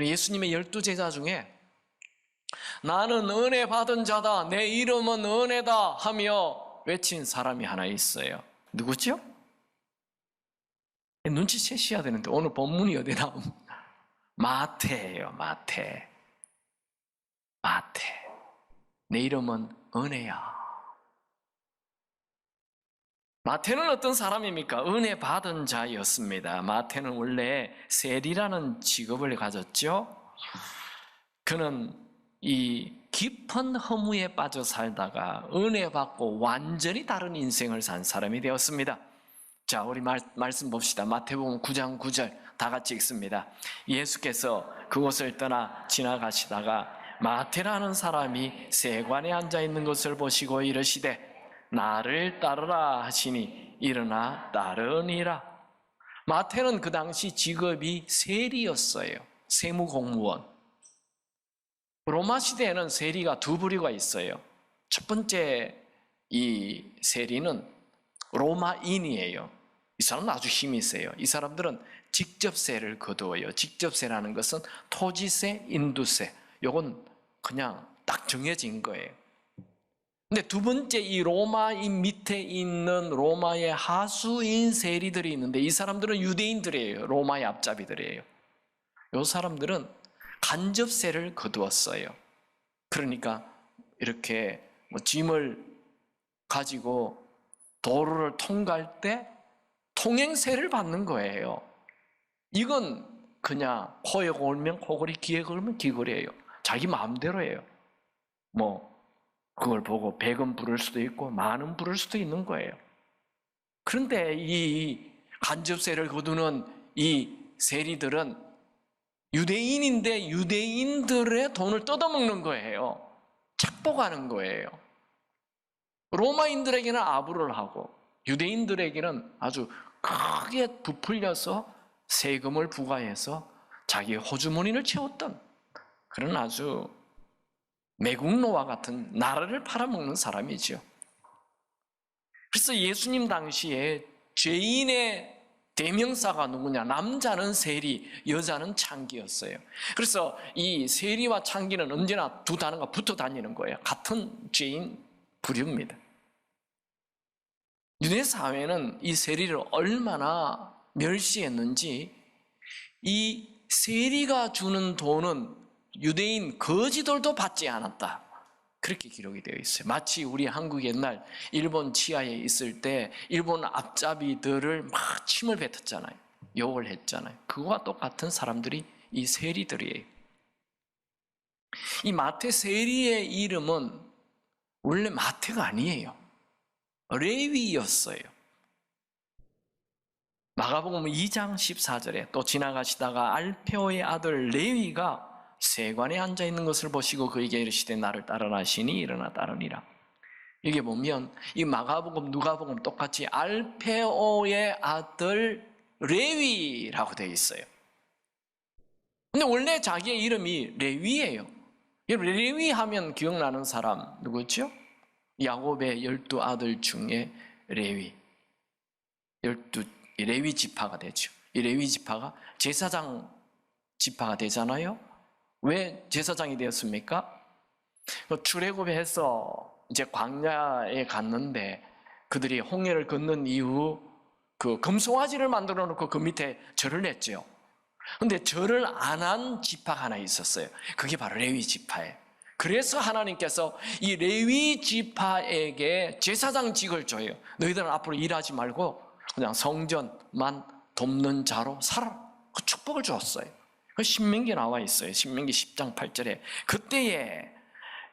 예수님의 12제자 중에 나는 은혜 받은 자다, 내 이름은 은혜다 하며 외친 사람이 하나 있어요. 누구죠? 눈치채셔야 되는데 오늘 본문이 어디 나오면 마태예요. 마태. 내 이름은 은혜야. 마태는 어떤 사람입니까? 은혜 받은 자였습니다. 마태는 원래 세리라는 직업을 가졌죠. 그는 이 깊은 허무에 빠져 살다가 은혜 받고 완전히 다른 인생을 산 사람이 되었습니다. 자, 우리 말씀 봅시다. 마태복음 9장 9절 다 같이 읽습니다. 예수께서 그곳을 떠나 지나가시다가 마태라는 사람이 세관에 앉아 있는 것을 보시고 이르시되 나를 따르라 하시니 일어나 따르니라. 마태는 그 당시 직업이 세리였어요. 세무공무원. 로마 시대에는 세리가 두 부류가 있어요. 첫 번째 이 세리는 로마인이에요. 이 사람은 아주 힘이 세요. 이 사람들은 직접세를 거두어요. 직접세라는 것은 토지세, 인두세. 요건 그냥 딱 정해진 거예요. 근데 두 번째 이 로마인 밑에 있는 로마의 하수인 세리들이 있는데 이 사람들은 유대인들이에요. 로마의 앞잡이들이에요. 이 사람들은 간접세를 거두었어요. 그러니까 이렇게 짐을 가지고 도로를 통과할 때 통행세를 받는 거예요. 이건 그냥 코에 걸면 코걸이, 귀에 걸면 귀걸이에요. 자기 마음대로예요. 그걸 보고 100원 부를 수도 있고 만원 부를 수도 있는 거예요. 그런데 이 간접세를 거두는 이 세리들은 유대인인데 유대인들의 돈을 뜯어먹는 거예요. 착복하는 거예요. 로마인들에게는 아부를 하고 유대인들에게는 아주 크게 부풀려서 세금을 부과해서 자기의 호주머니를 채웠던 그런 아주 매국노와 같은 나라를 팔아먹는 사람이죠. 그래서 예수님 당시에 죄인의 대명사가 누구냐? 남자는 세리, 여자는 창기였어요. 그래서 이 세리와 창기는 언제나 두 단어가 붙어 다니는 거예요. 같은 죄인 부류입니다. 유대 사회는 이 세리를 얼마나 멸시했는지 이 세리가 주는 돈은 유대인 거지들도 받지 않았다. 그렇게 기록이 되어 있어요. 마치 우리 한국 옛날 일본 치하에 있을 때 일본 앞잡이들을 막 침을 뱉었잖아요. 욕을 했잖아요. 그거와 똑같은 사람들이 이 세리들이에요. 이 마태 세리의 이름은 원래 마태가 아니에요. 레위였어요. 마가복음 2장 14절에 또 지나가시다가 알페오의 아들 레위가 세관에 앉아있는 것을 보시고 그에게 이르시되 나를 따르라 하시니 일어나 따르니라. 여기 보면 이 마가복음 누가복음 똑같이 알페오의 아들 레위라고 되어 있어요. 근데 원래 자기의 이름이 레위예요. 레위 하면 기억나는 사람 누구죠? 야곱의 12아들 중에 레위. 레위 지파가 되죠. 이 레위 지파가 제사장 지파가 되잖아요. 왜 제사장이 되었습니까? 출애굽해서 이제 광야에 갔는데 그들이 홍해를 건넌 이후 그 금송아지를 만들어 놓고 그 밑에 절을 했죠. 근데 절을 안 한 지파가 하나 있었어요. 그게 바로 레위 지파예요. 그래서 하나님께서 이 레위 지파에게 제사장직을 줘요. 너희들은 앞으로 일하지 말고 그냥 성전만 돕는 자로 살아. 그 축복을 주었어요. 그 신명기에 나와 있어요. 신명기 10장 8절에 그때에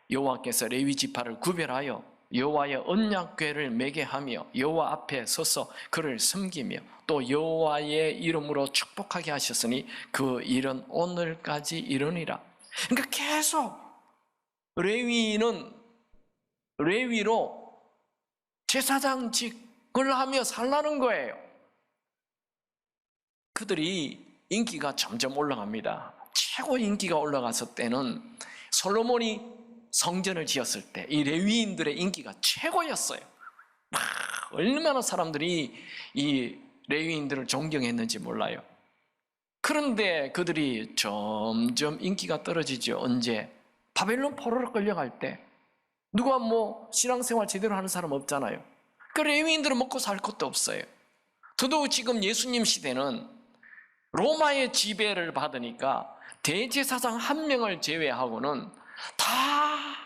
여호와께서 레위 지파를 구별하여 여호와의 언약궤를 매게 하며 여호와 앞에 서서 그를 섬기며 또 여호와의 이름으로 축복하게 하셨으니 그 일은 오늘까지 이르니라. 그러니까 계속 레위로 제사장직을 하며 살라는 거예요. 그들이 인기가 점점 올라갑니다. 최고 인기가 올라갔을 때는 솔로몬이 성전을 지었을 때 이 레위인들의 인기가 최고였어요. 얼마나 사람들이 이 레위인들을 존경했는지 몰라요. 그런데 그들이 점점 인기가 떨어지죠. 언제? 바벨론 포로로 끌려갈 때. 누가 신앙생활 제대로 하는 사람 없잖아요. 그 레위인들은 먹고 살 것도 없어요. 더더욱 지금 예수님 시대는 로마의 지배를 받으니까 대제사장 한 명을 제외하고는 다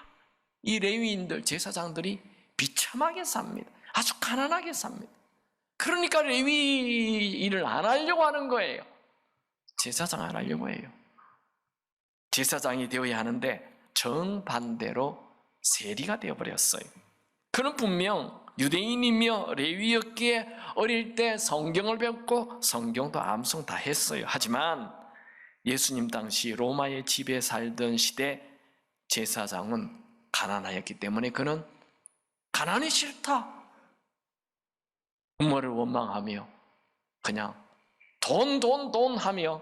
이 레위인들, 제사장들이 비참하게 삽니다. 아주 가난하게 삽니다. 그러니까 레위 일을 안 하려고 하는 거예요. 제사장 안 하려고 해요. 제사장이 되어야 하는데 정반대로 세리가 되어버렸어요. 그는 분명 유대인이며 레위였기에 어릴 때 성경을 배웠고 성경도 암송 다 했어요. 하지만 예수님 당시 로마의 지배 살던 시대 제사장은 가난하였기 때문에 그는 가난이 싫다, 부모를 원망하며 그냥 돈 하며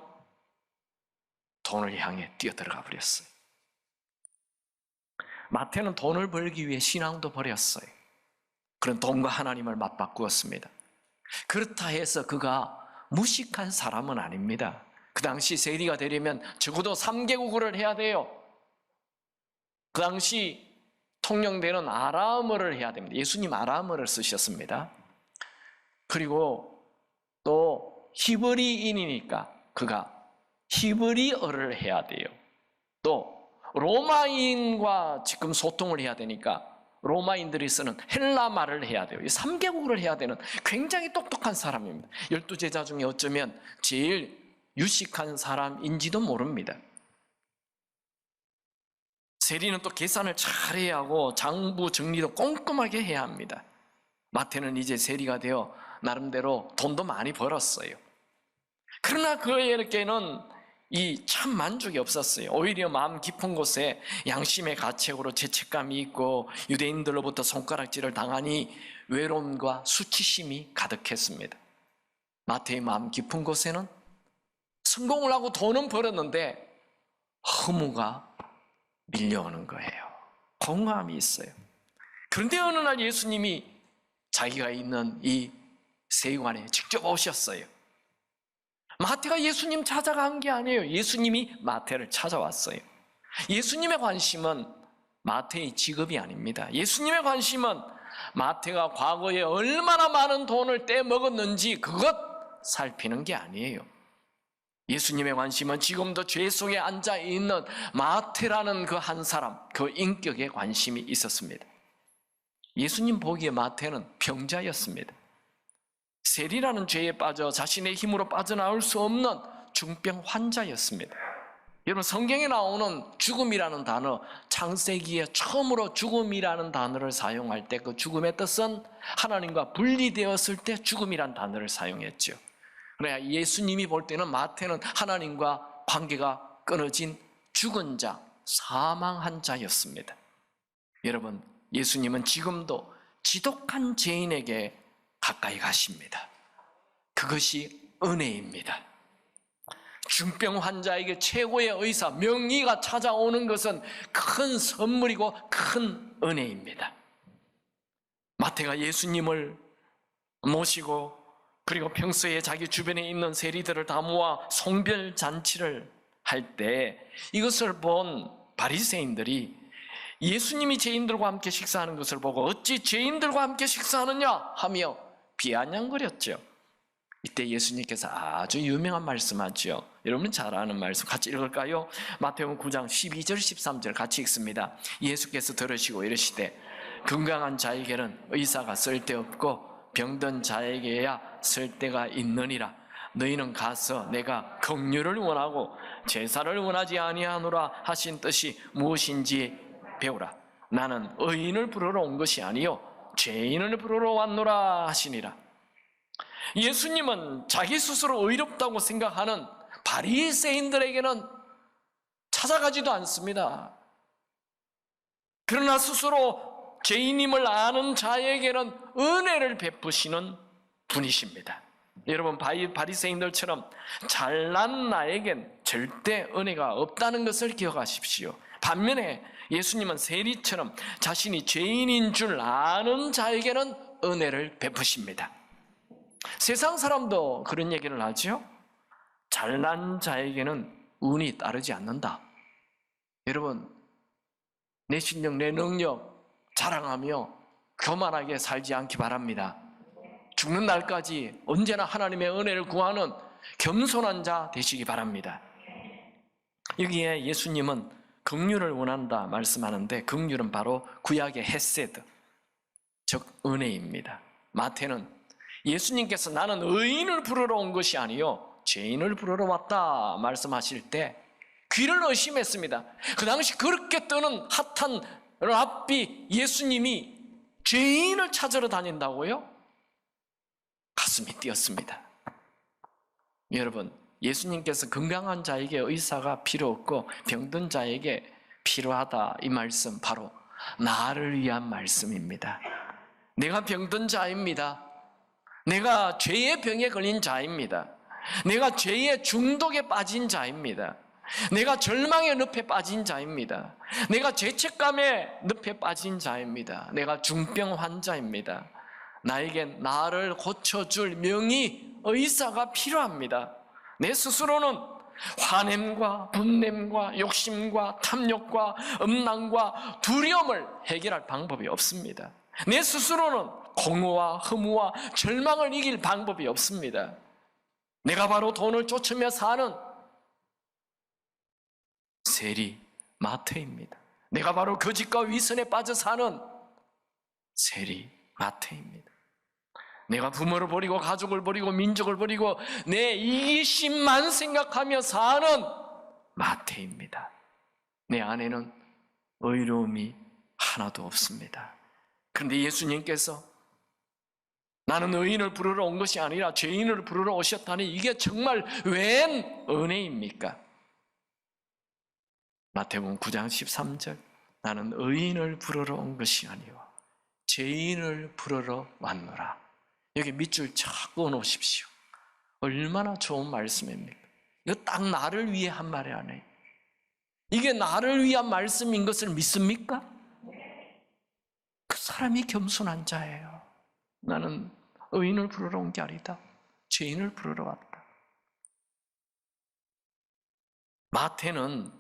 돈을 향해 뛰어들어가 버렸어요. 마태는 돈을 벌기 위해 신앙도 버렸어요. 그런 돈과 하나님을 맞바꾸었습니다. 그렇다 해서 그가 무식한 사람은 아닙니다. 그 당시 세리가 되려면 적어도 3개국어를 해야 돼요. 그 당시 통용되는 아람어를 해야 됩니다. 예수님 아람어를 쓰셨습니다. 그리고 또 히브리인이니까 그가 히브리어를 해야 돼요. 또 로마인과 지금 소통을 해야 되니까 로마인들이 쓰는 헬라 말을 해야 돼요. 이 3개국어를 해야 되는 굉장히 똑똑한 사람입니다. 12제자 중에 어쩌면 제일 유식한 사람인지도 모릅니다. 세리는 또 계산을 잘해야 하고 장부 정리도 꼼꼼하게 해야 합니다. 마태는 이제 세리가 되어 나름대로 돈도 많이 벌었어요. 그러나 그에게는 이 참 만족이 없었어요. 오히려 마음 깊은 곳에 양심의 가책으로 죄책감이 있고 유대인들로부터 손가락질을 당하니 외로움과 수치심이 가득했습니다. 마태의 마음 깊은 곳에는 성공을 하고 돈은 벌었는데 허무가 밀려오는 거예요. 공허함이 있어요. 그런데 어느 날 예수님이 자기가 있는 이 세관에 직접 오셨어요. 마태가 예수님 찾아간 게 아니에요. 예수님이 마태를 찾아왔어요. 예수님의 관심은 마태의 직업이 아닙니다. 예수님의 관심은 마태가 과거에 얼마나 많은 돈을 떼먹었는지 그것 살피는 게 아니에요. 예수님의 관심은 지금도 죄 속에 앉아있는 마태라는 그 한 사람, 그 인격에 관심이 있었습니다. 예수님 보기에 마태는 병자였습니다. 세리라는 죄에 빠져 자신의 힘으로 빠져나올 수 없는 중병 환자였습니다. 여러분, 성경에 나오는 죽음이라는 단어, 창세기에 처음으로 죽음이라는 단어를 사용할 때 그 죽음의 뜻은 하나님과 분리되었을 때 죽음이라는 단어를 사용했죠. 그래야 예수님이 볼 때는 마태는 하나님과 관계가 끊어진 죽은 자, 사망한 자였습니다. 여러분, 예수님은 지금도 지독한 죄인에게 가까이 가십니다. 그것이 은혜입니다. 중병 환자에게 최고의 의사, 명의가 찾아오는 것은 큰 선물이고 큰 은혜입니다. 마태가 예수님을 모시고 그리고 평소에 자기 주변에 있는 세리들을 다 모아 송별 잔치를 할 때 이것을 본 바리새인들이 예수님이 죄인들과 함께 식사하는 것을 보고 어찌 죄인들과 함께 식사하느냐 하며 비아냥거렸죠. 이때 예수님께서 아주 유명한 말씀하죠. 여러분 잘 아는 말씀 같이 읽을까요? 마태복음 9장 12절 13절 같이 읽습니다. 예수께서 들으시고 이르시되 건강한 자에게는 의사가 쓸데없고 병든 자에게야 쓸데가 있느니라. 너희는 가서 내가 긍휼을 원하고 제사를 원하지 아니하노라 하신 뜻이 무엇인지 배우라. 나는 의인을 부르러 온 것이 아니요 죄인을 부르러 왔노라 하시니라. 예수님은 자기 스스로 의롭다고 생각하는 바리새인들에게는 찾아가지도 않습니다. 그러나 스스로 죄인임을 아는 자에게는 은혜를 베푸시는 분이십니다. 여러분, 바리새인들처럼 잘난 나에겐 절대 은혜가 없다는 것을 기억하십시오. 반면에 예수님은 세리처럼 자신이 죄인인 줄 아는 자에게는 은혜를 베푸십니다. 세상 사람도 그런 얘기를 하죠. 잘난 자에게는 운이 따르지 않는다. 여러분, 내 실력, 내 능력 자랑하며 교만하게 살지 않기 바랍니다. 죽는 날까지 언제나 하나님의 은혜를 구하는 겸손한 자 되시기 바랍니다. 여기에 예수님은 긍휼을 원한다 말씀하는데, 긍휼은 바로 구약의 헤세드, 즉 은혜입니다. 마태는 예수님께서 나는 의인을 부르러 온 것이 아니요 죄인을 부르러 왔다 말씀하실 때 귀를 의심했습니다. 그 당시 그렇게 뜨는 핫한 랍비 예수님이 죄인을 찾으러 다닌다고요? 가슴이 뛰었습니다. 여러분, 예수님께서 건강한 자에게 의사가 필요 없고 병든 자에게 필요하다, 이 말씀 바로 나를 위한 말씀입니다. 내가 병든 자입니다. 내가 죄의 병에 걸린 자입니다. 내가 죄의 중독에 빠진 자입니다. 내가 절망의 늪에 빠진 자입니다. 내가 죄책감의 늪에 빠진 자입니다. 내가 중병 환자입니다. 나에게 나를 고쳐줄 명의 의사가 필요합니다. 내 스스로는 화냄과 분냄과 욕심과 탐욕과 음란과 두려움을 해결할 방법이 없습니다. 내 스스로는 공허와 허무와 절망을 이길 방법이 없습니다. 내가 바로 돈을 쫓으며 사는 세리 마태입니다. 내가 바로 거짓과 위선에 빠져 사는 세리 마태입니다. 내가 부모를 버리고 가족을 버리고 민족을 버리고 내 이기심만 생각하며 사는 마태입니다. 내 안에는 의로움이 하나도 없습니다. 그런데 예수님께서 나는 의인을 부르러 온 것이 아니라 죄인을 부르러 오셨다니, 이게 정말 웬 은혜입니까? 마태복음 9장 13절, 나는 의인을 부르러 온 것이 아니요 죄인을 부르러 왔노라. 여기 밑줄 쫙 그어놓으십시오. 얼마나 좋은 말씀입니까? 이거 딱 나를 위해 한 말이 아니에요. 이게 나를 위한 말씀인 것을 믿습니까? 그 사람이 겸손한 자예요. 나는 의인을 부르러 온 게 아니다, 죄인을 부르러 왔다. 마태는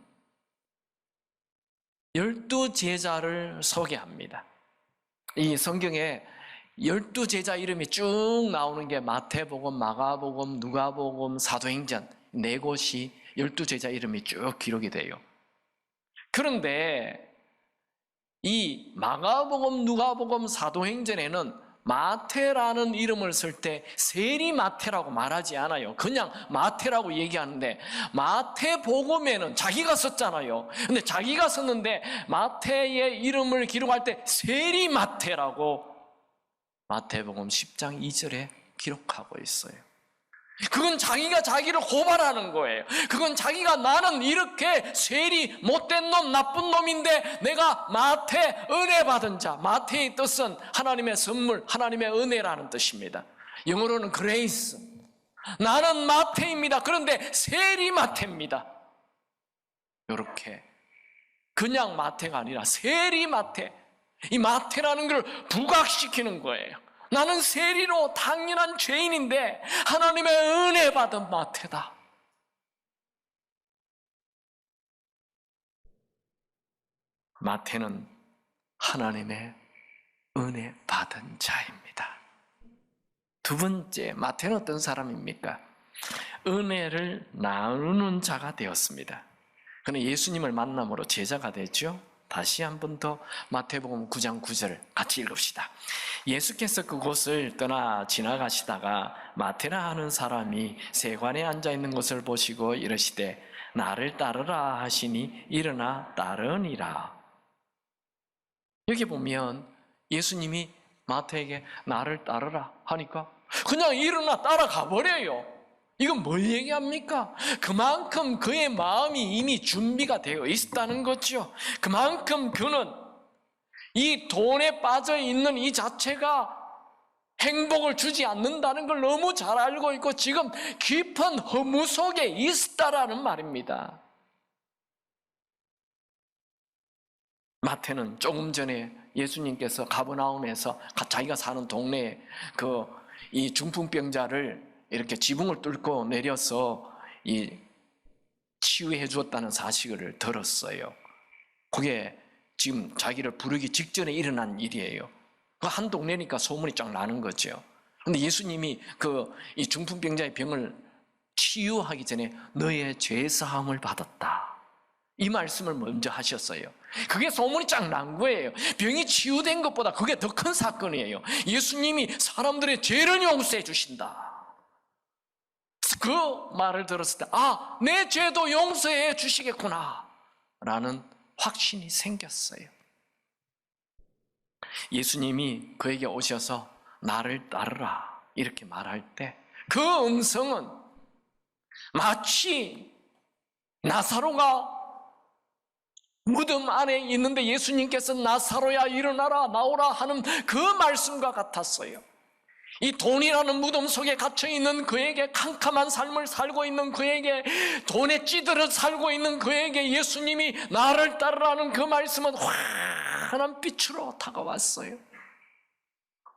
12제자를 소개합니다. 이 성경에 12제자 이름이 쭉 나오는 게 마태복음, 마가복음, 누가복음, 사도행전, 네 곳이 12제자 이름이 쭉 기록이 돼요. 그런데 이 마가복음, 누가복음, 사도행전에는 마태라는 이름을 쓸 때 세리마태라고 말하지 않아요. 그냥 마태라고 얘기하는데, 마태복음에는 자기가 썼잖아요. 근데 자기가 썼는데 마태의 이름을 기록할 때 세리마태라고 마태복음 10장 2절에 기록하고 있어요. 그건 자기가 자기를 고발하는 거예요. 그건 자기가 나는 이렇게 세리 못된 놈, 나쁜 놈인데 내가 마태, 은혜 받은 자. 마태의 뜻은 하나님의 선물, 하나님의 은혜라는 뜻입니다. 영어로는 grace. 나는 마태입니다. 그런데 세리 마태입니다. 이렇게 그냥 마태가 아니라 세리 마태. 이 마태라는 걸 부각시키는 거예요. 나는 세리로 당연한 죄인인데 하나님의 은혜 받은 마태다. 마태는 하나님의 은혜 받은 자입니다. 두 번째, 마태는 어떤 사람입니까? 은혜를 나누는 자가 되었습니다. 그는 예수님을 만남으로 제자가 됐죠. 다시 한 번 더 마태복음 9장 9절 같이 읽읍시다. 예수께서 그곳을 떠나 지나가시다가 마태라 하는 사람이 세관에 앉아있는 것을 보시고 이르시되 나를 따르라 하시니 일어나 따르니라. 여기 보면 예수님이 마태에게 나를 따르라 하니까 그냥 일어나 따라가 버려요. 이건 뭘 얘기합니까? 그만큼 그의 마음이 이미 준비가 되어 있었다는 거죠. 그만큼 그는 이 돈에 빠져 있는 이 자체가 행복을 주지 않는다는 걸 너무 잘 알고 있고 지금 깊은 허무 속에 있었다라는 말입니다. 마태는 조금 전에 예수님께서 가버나움에서 자기가 사는 동네에 이 중풍병자를 이렇게 지붕을 뚫고 내려서 이 치유해 주었다는 사실을 들었어요. 그게 지금 자기를 부르기 직전에 일어난 일이에요. 그 한 동네니까 소문이 쫙 나는 거죠. 그런데 예수님이 이 중풍병자의 병을 치유하기 전에 너의 죄 사함을 받았다, 이 말씀을 먼저 하셨어요. 그게 소문이 쫙 난 거예요. 병이 치유된 것보다 그게 더 큰 사건이에요. 예수님이 사람들의 죄를 용서해 주신다. 그 말을 들었을 때, 아, 내 죄도 용서해 주시겠구나 라는 확신이 생겼어요. 예수님이 그에게 오셔서 나를 따르라 이렇게 말할 때 그 음성은 마치 나사로가 무덤 안에 있는데 예수님께서 나사로야 일어나라 나오라 하는 그 말씀과 같았어요. 이 돈이라는 무덤 속에 갇혀있는 그에게, 캄캄한 삶을 살고 있는 그에게, 돈에 찌들어 살고 있는 그에게 예수님이 나를 따르라는 그 말씀은 환한 빛으로 다가왔어요.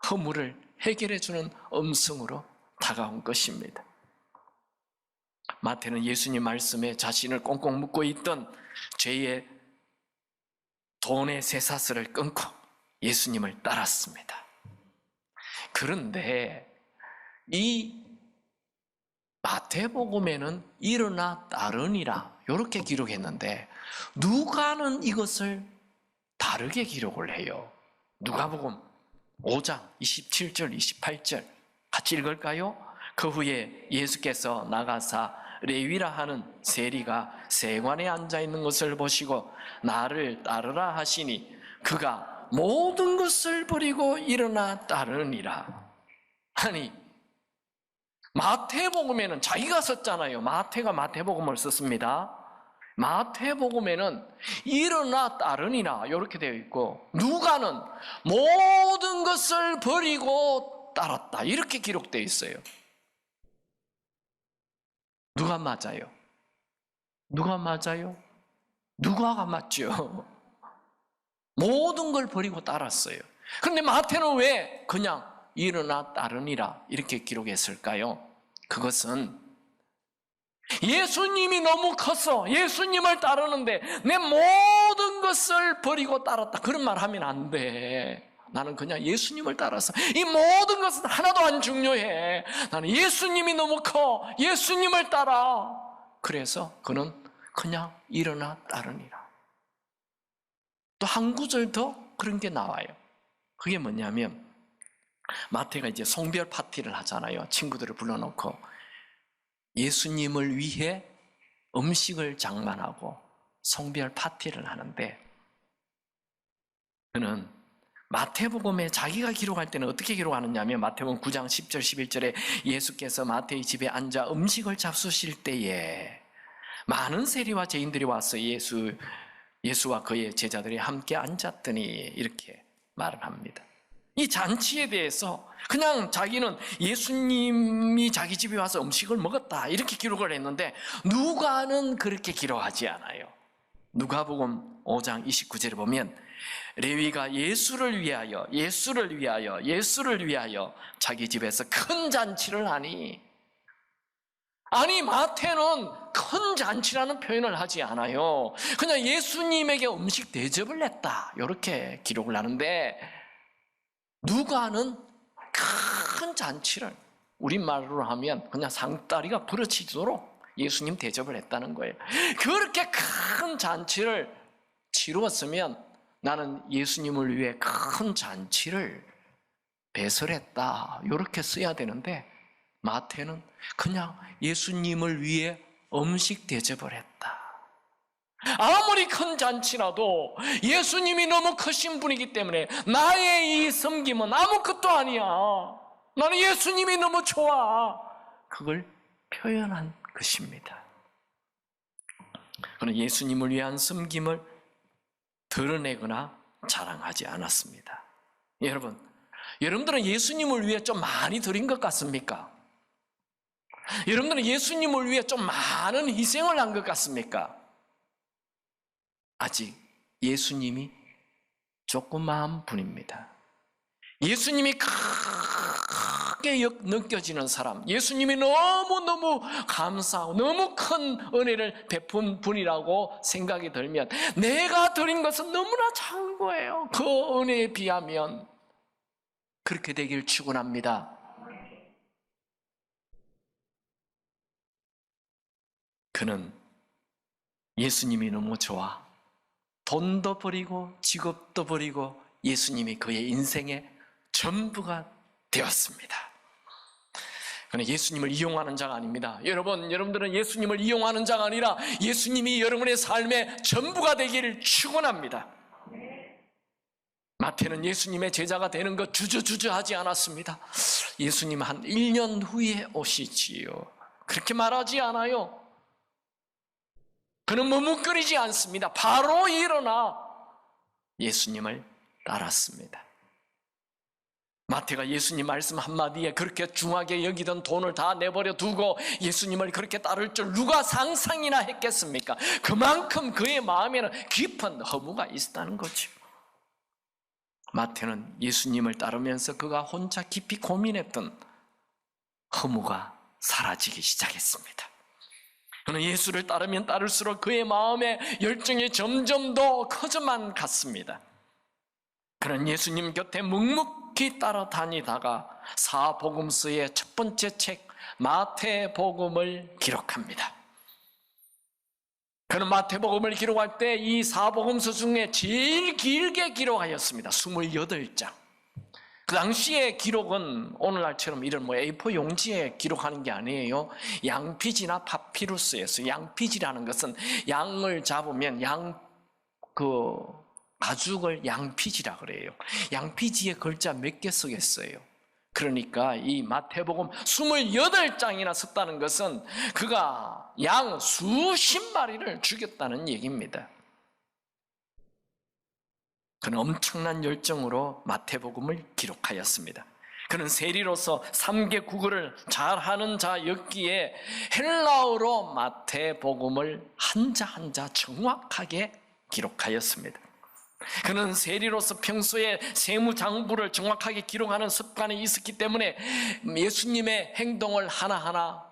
허물을 해결해주는 음성으로 다가온 것입니다. 마태는 예수님 말씀에 자신을 꽁꽁 묶고 있던 죄의 돈의 쇠사슬을 끊고 예수님을 따랐습니다. 그런데 이 마태복음에는 일어나 따르니라 이렇게 기록했는데 누가는 이것을 다르게 기록을 해요. 누가복음 5장 27절 28절 같이 읽을까요? 그 후에 예수께서 나가사 레위라 하는 세리가 세관에 앉아있는 것을 보시고 나를 따르라 하시니 그가 모든 것을 버리고 일어나 따르니라. 아니, 마태복음에는 자기가 썼잖아요. 마태가 마태복음을 썼습니다. 마태복음에는 일어나 따르니라 이렇게 되어 있고 누가는 모든 것을 버리고 따랐다 이렇게 기록되어 있어요. 누가 맞아요? 누가 맞아요? 누가가 맞죠. 모든 걸 버리고 따랐어요. 그런데 마태는 왜 그냥 일어나 따르니라 이렇게 기록했을까요? 그것은 예수님이 너무 커서 예수님을 따르는데 내 모든 것을 버리고 따랐다 그런 말 하면 안 돼. 나는 그냥 예수님을 따라서 이 모든 것은 하나도 안 중요해. 나는 예수님이 너무 커. 예수님을 따라. 그래서 그는 그냥 일어나 따르니라. 또 한 구절 더 그런 게 나와요. 그게 뭐냐면 마태가 이제 송별 파티를 하잖아요. 친구들을 불러놓고 예수님을 위해 음식을 장만하고 송별 파티를 하는데 그는 마태복음에 자기가 기록할 때는 어떻게 기록하느냐면 마태복음 9장 10절 11절에 예수께서 마태의 집에 앉아 음식을 잡수실 때에 많은 세리와 죄인들이 와서 예수와 그의 제자들이 함께 앉았더니 이렇게 말을 합니다. 이 잔치에 대해서 그냥 자기는 예수님이 자기 집에 와서 음식을 먹었다 이렇게 기록을 했는데 누가는 그렇게 기록하지 않아요. 누가복음 5장 29절에 보면 레위가 예수를 위하여 자기 집에서 큰 잔치를 하니, 아니 마태는 큰 잔치라는 표현을 하지 않아요. 그냥 예수님에게 음식 대접을 냈다 이렇게 기록을 하는데 누가는 큰 잔치를 우리말로 하면 그냥 상다리가 부러지도록 예수님 대접을 했다는 거예요. 그렇게 큰 잔치를 치루었으면 나는 예수님을 위해 큰 잔치를 배설했다 이렇게 써야 되는데 마태는 그냥 예수님을 위해 음식 대접을 했다. 아무리 큰 잔치라도 예수님이 너무 크신 분이기 때문에 나의 이 섬김은 아무것도 아니야. 나는 예수님이 너무 좋아. 그걸 표현한 것입니다. 그는 예수님을 위한 섬김을 드러내거나 자랑하지 않았습니다. 여러분들은 예수님을 위해 좀 많이 드린 것 같습니까? 여러분들은 예수님을 위해 좀 많은 희생을 한 것 같습니까? 아직 예수님이 조그마한 분입니다. 예수님이 크게 느껴지는 사람, 예수님이 너무너무 감사하고 너무 큰 은혜를 베푼 분이라고 생각이 들면 내가 드린 것은 너무나 작은 거예요. 그 은혜에 비하면. 그렇게 되길 축원합니다. 그는 예수님이 너무 좋아. 돈도 버리고 직업도 버리고 예수님이 그의 인생의 전부가 되었습니다. 그는 예수님을 이용하는 자가 아닙니다. 여러분들은 예수님을 이용하는 자가 아니라 예수님이 여러분의 삶의 전부가 되기를 축원합니다. 마태는 예수님의 제자가 되는 것 주저주저 하지 않았습니다. 예수님 한 1년 후에 오시지요. 그렇게 말하지 않아요. 그는 머뭇거리지 않습니다. 바로 일어나 예수님을 따랐습니다. 마태가 예수님 말씀 한마디에 그렇게 중하게 여기던 돈을 다 내버려 두고 예수님을 그렇게 따를 줄 누가 상상이나 했겠습니까? 그만큼 그의 마음에는 깊은 허무가 있었다는 거죠. 마태는 예수님을 따르면서 그가 혼자 깊이 고민했던 허무가 사라지기 시작했습니다. 그는 예수를 따르면 따를수록 그의 마음의 열정이 점점 더 커져만 갔습니다. 그는 예수님 곁에 묵묵히 따라다니다가 사복음서의 첫 번째 책 마태복음을 기록합니다. 그는 마태복음을 기록할 때 이 사복음서 중에 제일 길게 기록하였습니다. 28장. 그 당시의 기록은 오늘날처럼 이런 A4 용지에 기록하는 게 아니에요. 양피지나 파피루스였어요. 양피지라는 것은 양을 잡으면 가죽을 양피지라 그래요. 양피지에 글자 몇 개 쓰겠어요. 그러니까 이 마태복음 28장이나 썼다는 것은 그가 양 수십 마리를 죽였다는 얘기입니다. 그는 엄청난 열정으로 마태복음을 기록하였습니다. 그는 세리로서 3개 국어를 잘하는 자였기에 헬라어로 마태복음을 한자 한자 정확하게 기록하였습니다. 그는 세리로서 평소에 세무장부를 정확하게 기록하는 습관이 있었기 때문에 예수님의 행동을 하나하나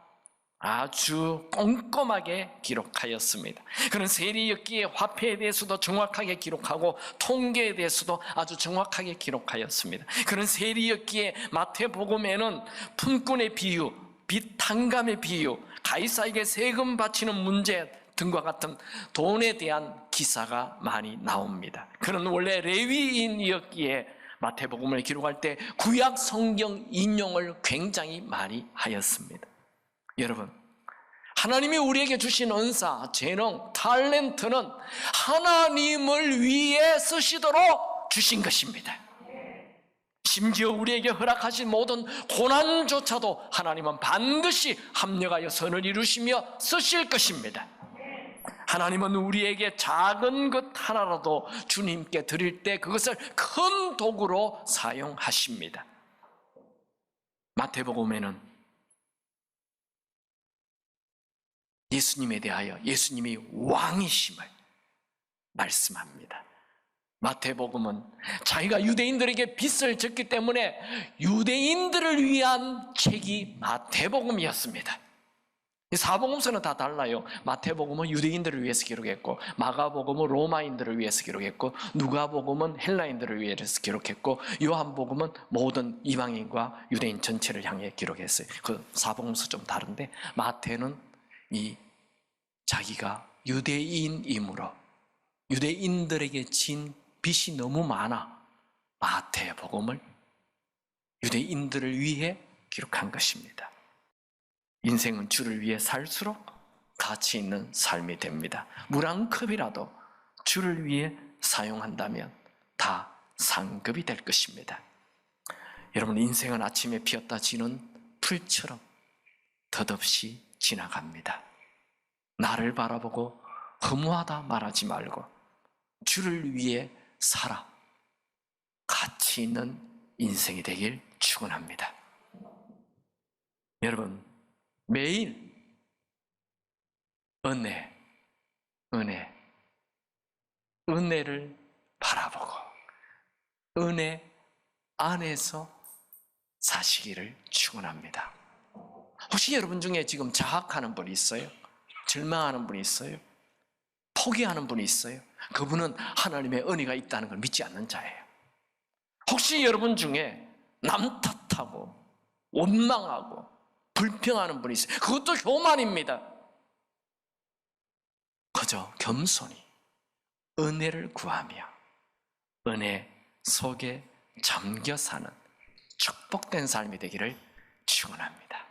아주 꼼꼼하게 기록하였습니다. 그는 세리였기에 화폐에 대해서도 정확하게 기록하고 통계에 대해서도 아주 정확하게 기록하였습니다. 그는 세리였기에 마태복음에는 품꾼의 비유, 빚 탕감의 비유, 가이사에게 세금 바치는 문제 등과 같은 돈에 대한 기사가 많이 나옵니다. 그는 원래 레위인이었기에 마태복음을 기록할 때 구약 성경 인용을 굉장히 많이 하였습니다. 여러분, 하나님이 우리에게 주신 은사, 재능, 탤런트는 하나님을 위해 쓰시도록 주신 것입니다. 심지어 우리에게 허락하신 모든 고난조차도 하나님은 반드시 합력하여 선을 이루시며 쓰실 것입니다. 하나님은 우리에게 작은 것 하나라도 주님께 드릴 때 그것을 큰 도구로 사용하십니다. 마태복음에는 예수님에 대하여 예수님이 왕이심을 말씀합니다. 마태복음은 자기가 유대인들에게 빚을 졌기 때문에 유대인들을 위한 책이 마태복음이었습니다. 사복음서는 다 달라요. 마태복음은 유대인들을 위해서 기록했고, 마가복음은 로마인들을 위해서 기록했고, 누가복음은 헬라인들을 위해서 기록했고, 요한복음은 모든 이방인과 유대인 전체를 향해 기록했어요. 그 사복음서 좀 다른데, 마태는 자기가 유대인이므로 유대인들에게 진 빚이 너무 많아 마태복음을 유대인들을 위해 기록한 것입니다. 인생은 주를 위해 살수록 가치 있는 삶이 됩니다. 물 한 컵이라도 주를 위해 사용한다면 다 상급이 될 것입니다. 여러분, 인생은 아침에 피었다 지는 풀처럼 덧없이 지나갑니다. 나를 바라보고 허무하다 말하지 말고 주를 위해 살아 가치 있는 인생이 되길 축원합니다. 여러분, 매일 은혜를 바라보고 은혜 안에서 사시기를 축원합니다. 혹시 여러분 중에 지금 자학하는 분이 있어요? 절망하는 분이 있어요? 포기하는 분이 있어요? 그분은 하나님의 은혜가 있다는 걸 믿지 않는 자예요. 혹시 여러분 중에 남 탓하고 원망하고 불평하는 분이 있어요? 그것도 교만입니다. 그저 겸손히 은혜를 구하며 은혜 속에 잠겨 사는 축복된 삶이 되기를 축원합니다.